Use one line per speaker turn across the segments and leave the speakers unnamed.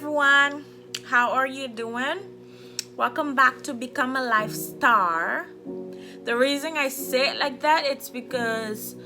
everyone, how are you doing? Welcome back to Become a Life Star. The reason I say it like that, it's because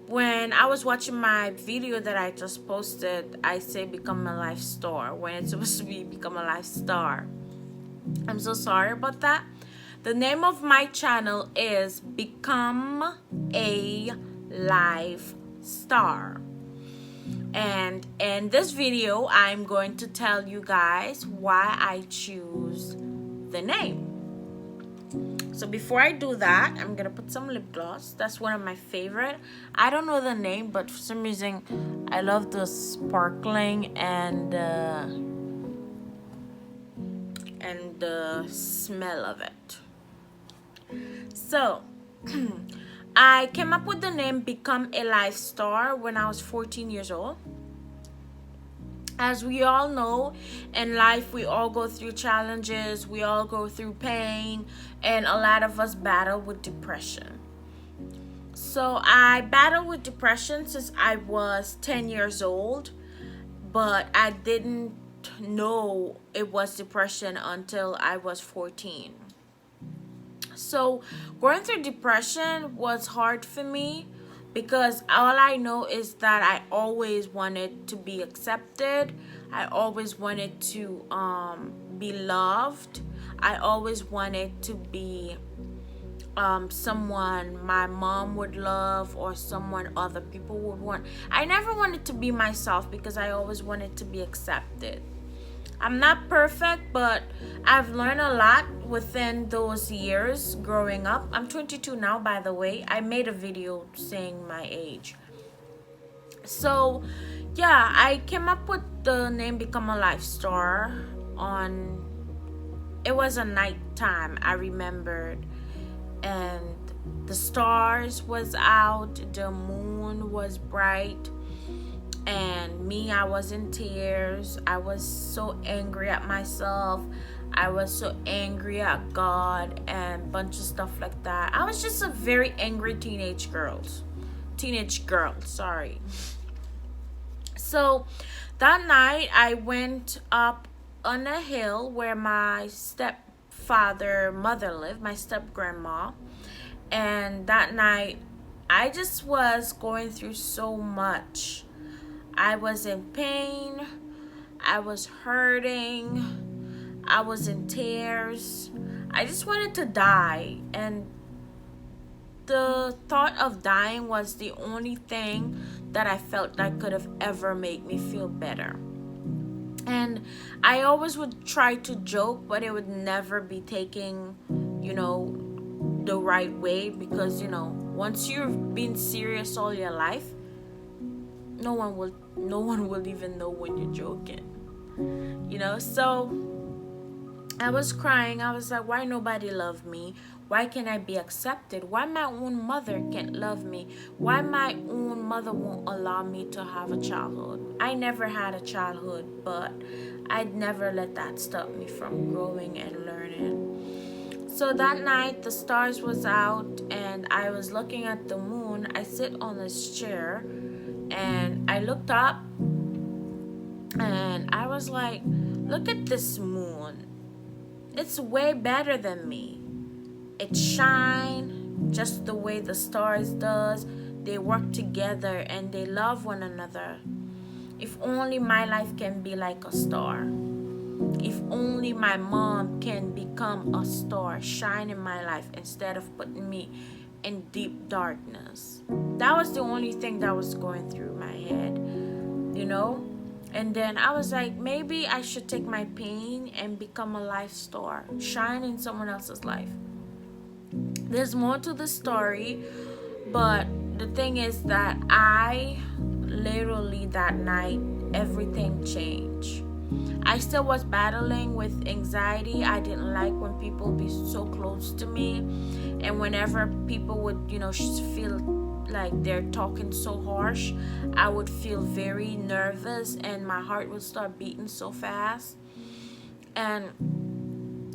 when I was watching my video that I just posted, I say Become a Life Star when it's supposed to be Become a Life Star. I'm so sorry about that. The name of my channel is Become a Life Star. And in this video, I'm going to tell you guys why I choose the name. So before I do that, I'm gonna put some lip gloss. That's one of my favorite. I don't know the name, but for some reason I love the sparkling and the smell of it. So I came up with the name Become a Life Star when I was 14 years old. As we all know, in life we all go through challenges, we all go through pain, and a lot of us battle with depression. So I battled with depression since I was 10 years old, but I didn't know it was depression until I was 14. So going through depression was hard for me because all I know is that I always wanted to be accepted. I always wanted to be loved. I always wanted to be someone my mom would love or someone other people would want. I never wanted to be myself because I always wanted to be accepted. I'm not perfect, but I've learned a lot within those years growing up. I'm 22 now, by the way. I made a video saying my age. So, yeah, I came up with the name Become a Life Star on... It was a night time, I remembered. And the stars was out, the moon was bright. And me, I was in tears. I was so angry at myself. I was so angry at God and a bunch of stuff like that. I was just a very angry teenage girl, sorry. So that night I went up on a hill where my mother lived, my step grandma. And that night I just was going through so much. I was in pain, I was hurting, I was in tears. I just wanted to die, and the thought of dying was the only thing that I felt that could have ever made me feel better. And I always would try to joke, but it would never be taking, the right way because, once you've been serious all your life, no one will even know when you're joking. So I was crying. I was like, why nobody love me? Why can't I be accepted? Why my own mother can't love me? Why my own mother won't allow me to have a childhood? I never had a childhood, but I'd never let that stop me from growing and learning. So that night the stars was out and I was looking at the moon. I sit on this chair and I looked up and I was like, look at this moon. It's way better than me. It shines just the way the stars does. They work together and they love one another. If only my life can be like a star. If only my mom can become a star, shine in my life instead of putting me in deep darkness. That was the only thing that was going through my head, and then I was like, maybe I should take my pain and become a life star, shine in someone else's life. There's more to the story, but the thing is that I literally that night everything changed. I still was battling with anxiety. I didn't like when people be so close to me, and whenever people would, feel like they're talking so harsh, I would feel very nervous and my heart would start beating so fast, and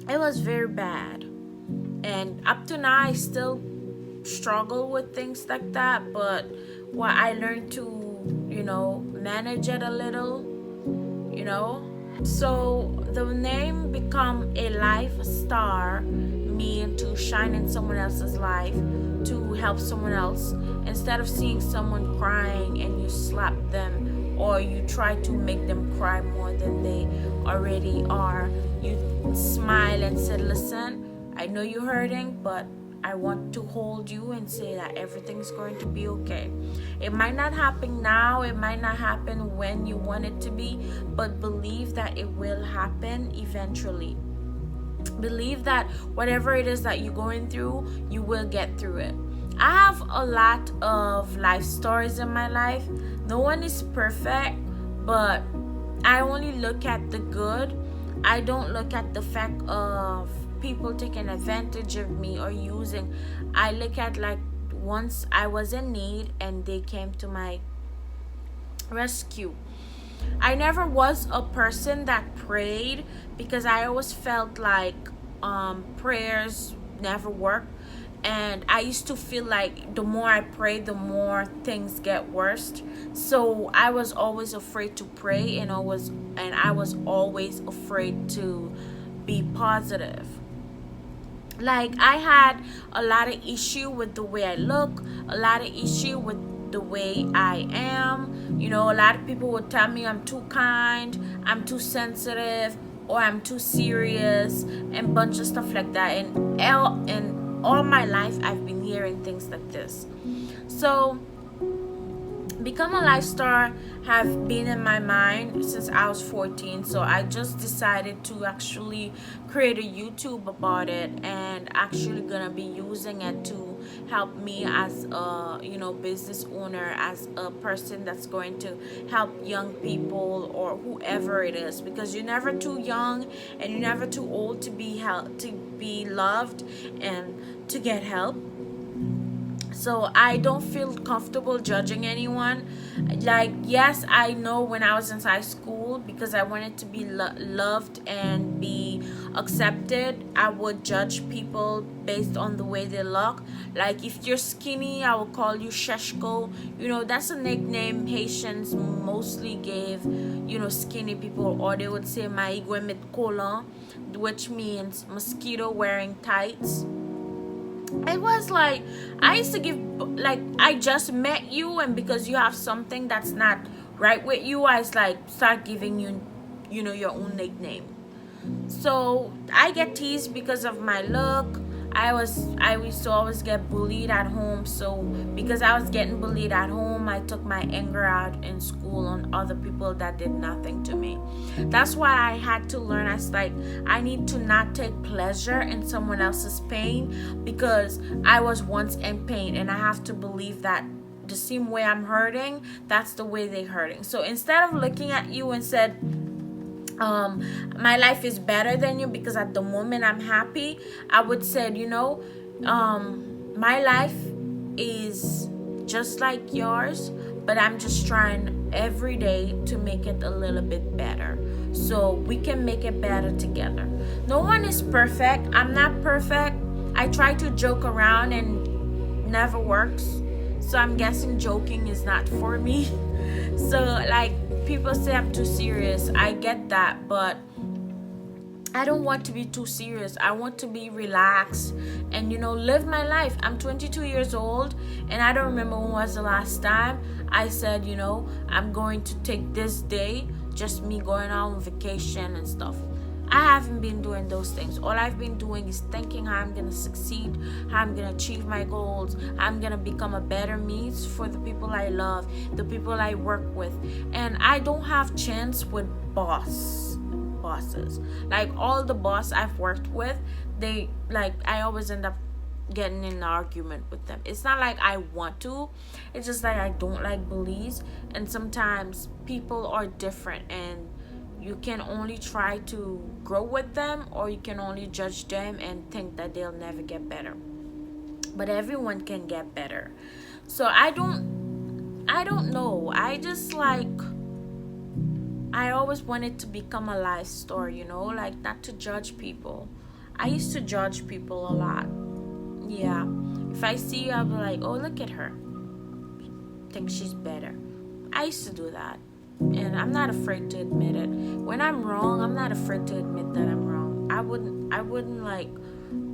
it was very bad. And up to now, I still struggle with things like that, but I learned to, manage it a little, So the name become a life star mean to shine in someone else's life, to help someone else. Instead of seeing someone crying and you slap them or you try to make them cry more than they already are, you smile and said, listen, I know you're hurting, but I want to hold you and say that everything's going to be okay. It might not happen now, it might not happen when you want it to be, but believe that it will happen eventually. Believe that whatever it is that you're going through, you will get through it. I have a lot of life stories in my life. No one is perfect, but I only look at the good. I don't look at the fact of people taking advantage of me or using. I look at like once I was in need and they came to my rescue. I never was a person that prayed because I always felt like prayers never work, and I used to feel like the more I pray, the more things get worse. So I was always afraid to pray, and I was always afraid to be positive. Like I had a lot of issue with the way I look, a lot of issue with the way I am. You know, a lot of people would tell me I'm too kind, I'm too sensitive, or I'm too serious, and bunch of stuff like that. And all my life I've been hearing things like this. So become a life star have been in my mind since I was 14. So I just decided to actually create a YouTube about it, and actually gonna be using it to help me as a business owner, as a person that's going to help young people or whoever it is, because you're never too young and you're never too old to be loved and to get help. So I don't feel comfortable judging anyone. Like, yes, I know when I was in high school, because I wanted to be loved and be accepted, I would judge people based on the way they look. Like, if you're skinny, I will call you Sheshko. That's a nickname Haitians mostly gave skinny people, or they would say maigwe mit colon, which means mosquito wearing tights. It was like I used to give, like, I just met you, and because you have something that's not right with you, I was like start giving you your own nickname. So I get teased because of my look. I used to always get bullied at home. So because I was getting bullied at home, I took my anger out in school on other people that did nothing to me. That's why I had to learn. I need to not take pleasure in someone else's pain, because I was once in pain, and I have to believe that the same way I'm hurting, that's the way they're hurting. So instead of looking at you and said, my life is better than you because at the moment I'm happy, I would say, my life is just like yours, but I'm just trying every day to make it a little bit better, so we can make it better together. No one is perfect. I'm not perfect. I try to joke around and never works, so I'm guessing joking is not for me. So like, people say I'm too serious. I get that, but I don't want to be too serious. I want to be relaxed and live my life. I'm 22 years old, and I don't remember when was the last time I said, I'm going to take this day, just me going on vacation and stuff. I haven't been doing those things. All I've been doing is thinking how I'm gonna succeed, how I'm gonna achieve my goals, how I'm gonna become a better me for the people I love, the people I work with. And I don't have chance with bosses. Like, all the boss I've worked with, I always end up getting in an argument with them. It's not like I want to, it's just like I don't like bullies. And sometimes people are different, and you can only try to grow with them, or you can only judge them and think that they'll never get better. But everyone can get better. So I don't know. I always wanted to become a life story, like not to judge people. I used to judge people a lot. Yeah. If I see you, I'll be like, oh, look at her. Think she's better. I used to do that. and I'm not afraid to admit it. When I'm wrong, I'm not afraid to admit that I'm wrong. I wouldn't like,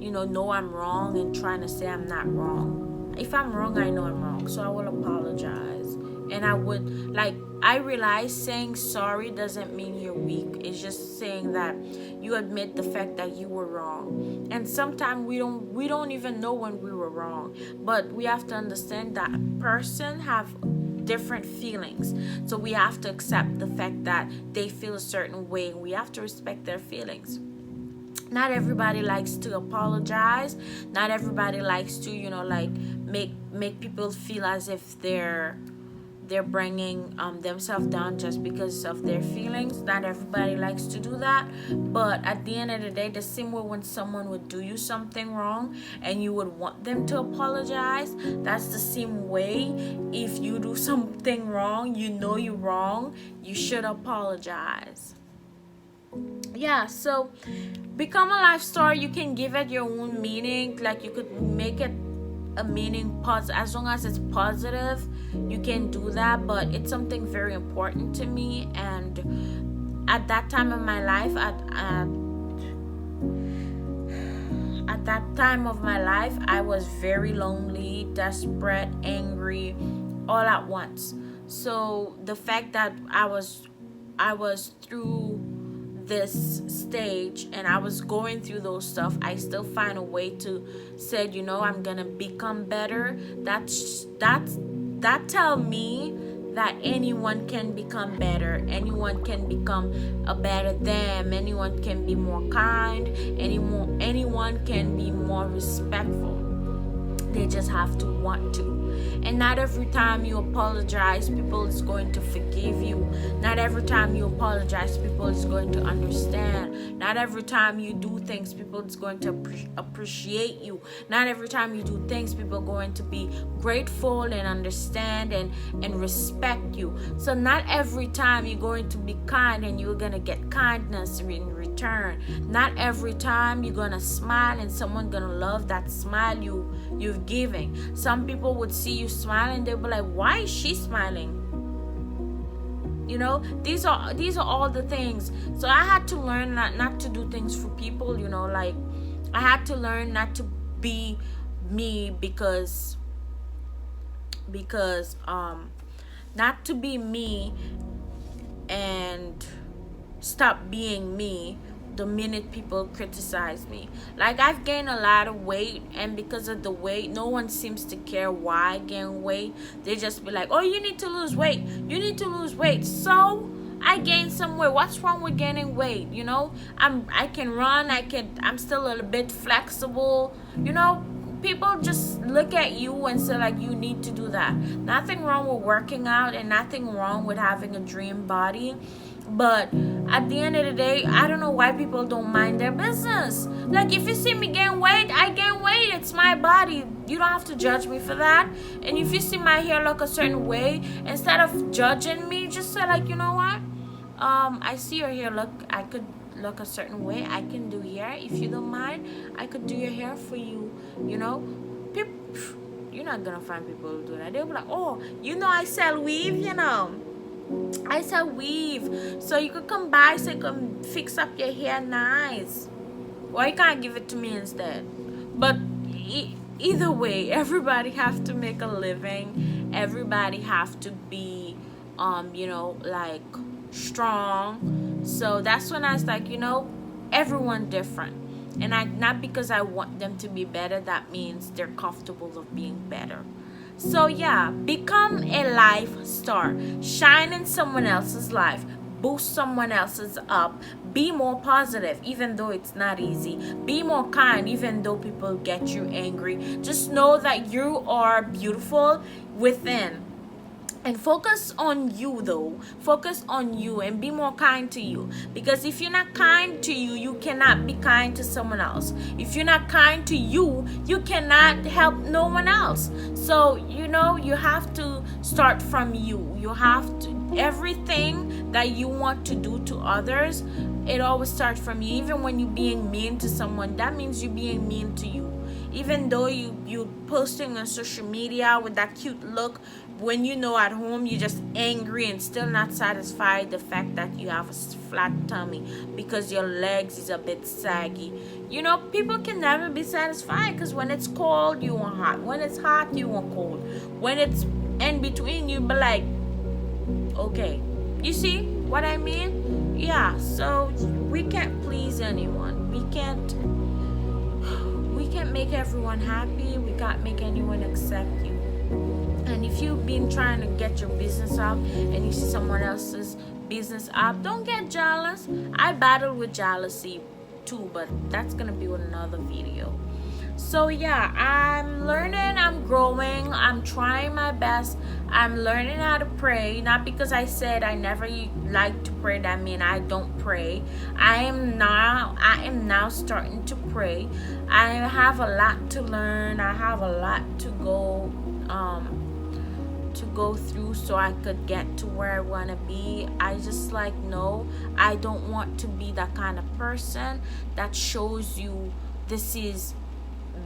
know I'm wrong and trying to say I'm not wrong. If I'm wrong, I know I'm wrong, so I will apologize. And I realize saying sorry doesn't mean you're weak. It's just saying that you admit the fact that you were wrong. And sometimes we don't even know when we were wrong, but we have to understand that person have different feelings, so we have to accept the fact that they feel a certain way, and we have to respect their feelings. Not everybody likes to apologize. Not everybody likes to like make people feel as if they're bringing themselves down just because of their feelings. Not everybody likes to do that, but at the end of the day, the same way when someone would do you something wrong and you would want them to apologize, that's the same way if you do something wrong, you're wrong, you should apologize. Yeah, so become a life story. You can give it your own meaning. Like, you could make it a meaning as long as it's positive, you can do that. But it's something very important to me, and at that time of my life, at that time of my life, I was very lonely, desperate, angry, all at once. So the fact that I was through this stage and I was going through those stuff, I still find a way to say, I'm gonna become better. That tell me that anyone can become better. Anyone can become a better them. Anyone can be more kind. Anyone can be more respectful. They just have to want to. And not every time you apologize, people is going to forgive you. Not every time you apologize, people is going to understand. Not every time you do things, people is going to appreciate you. Not every time you do things, people are going to be grateful and understand and respect you. So not every time you're going to be kind and you're going to get kindness in return. Not every time you're going to smile and someone's going to love that smile you've giving. Some people would see you smiling, they'll be like, why is she smiling? These are all the things. So I had to learn not to do things for people. Like, I had to learn not to be me because not to be me and stop being me the minute people criticize me. Like, I've gained a lot of weight, and because of the weight, no one seems to care why I gain weight. They just be like, oh, you need to lose weight. You need to lose weight. So I gained some weight. What's wrong with gaining weight? I can run. I'm still a little bit flexible. People just look at you and say, like, you need to do that. Nothing wrong with working out and nothing wrong with having a dream body. But at the end of the day, I don't know why people don't mind their business. Like, if you see me gain weight, I gain weight. It's my body. You don't have to judge me for that. And if you see my hair look a certain way, instead of judging me, just say, like, you know what? I see your hair I could look a certain way. I can do hair. If you don't mind, I could do your hair for you. People, you're not gonna find people who do that. They'll be like, oh, I sell weave, I sell weave, so you could come by so you can fix up your hair nice. Or you can't give it to me instead. But either way, everybody have to make a living. Everybody have to be, like, strong. So that's when I was like, everyone different. And not because I want them to be better, that means they're comfortable of being better. So yeah, become a life star. Shine in someone else's life. Boost someone else's up. Be more positive, even though it's not easy. Be more kind, even though people get you angry. Just know that you are beautiful within. And focus on you, though. Focus on you and be more kind to you. Because if you're not kind to you, you cannot be kind to someone else. If you're not kind to you, you cannot help no one else. So, you have to start from you. You have to, everything that you want to do to others, it always starts from you. Even when you're being mean to someone, that means you're being mean to you. Even though you posting on social media with that cute look, when you know at home you're just angry and still not satisfied the fact that you have a flat tummy because your legs is a bit saggy. You know, people can never be satisfied, because when it's cold you want hot, when it's hot you want cold, when it's in between you be like, okay, you see what I mean? Yeah, so we can't please anyone. We can't make everyone happy. We can't make anyone accept you. And if you've been trying to get your business up and you see someone else's business up, don't get jealous. I battle with jealousy too, but that's gonna be with another video. So yeah, I'm learning, I'm growing, I'm trying my best. I'm learning how to pray. Not because I said I never like to pray, that mean I don't pray. I am now starting to pray. I have a lot to learn. I have a lot to go through so I could get to where I want to be. I just like, no, I don't want to be that kind of person that shows you this is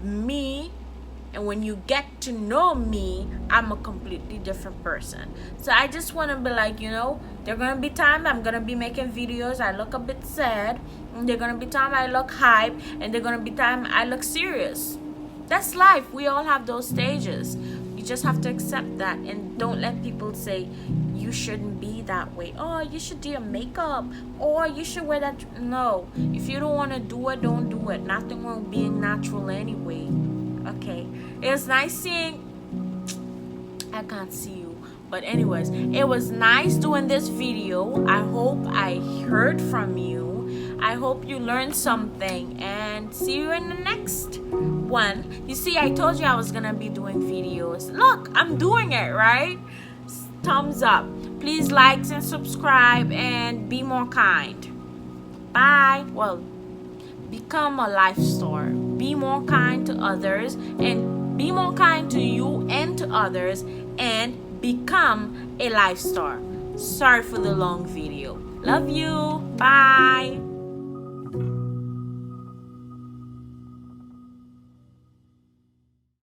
me, and when you get to know me, I'm a completely different person. So I just want to be like, you know, there gonna be time I'm gonna be making videos I look a bit sad, and there gonna be time I look hype, and there gonna be time I look serious. That's life. We all have those stages. You just have to accept that, and don't let people say you shouldn't be that way. Oh, you should do your makeup, or you should wear that. No, if you don't want to do it, don't do it. Nothing wrong with being natural anyway. Okay, it was nice seeing, I can't see you, but anyways, it was nice doing this video. I hope I heard from you. I hope you learned something, and see you in the next one. You see, I told you I was gonna be doing videos. Look, I'm doing it, right? Thumbs up. Please like and subscribe, and be more kind. Bye. Well, become a life star. Be more kind to others, and be more kind to you and to others, and become a life star. Sorry for the long video. Love you. Bye.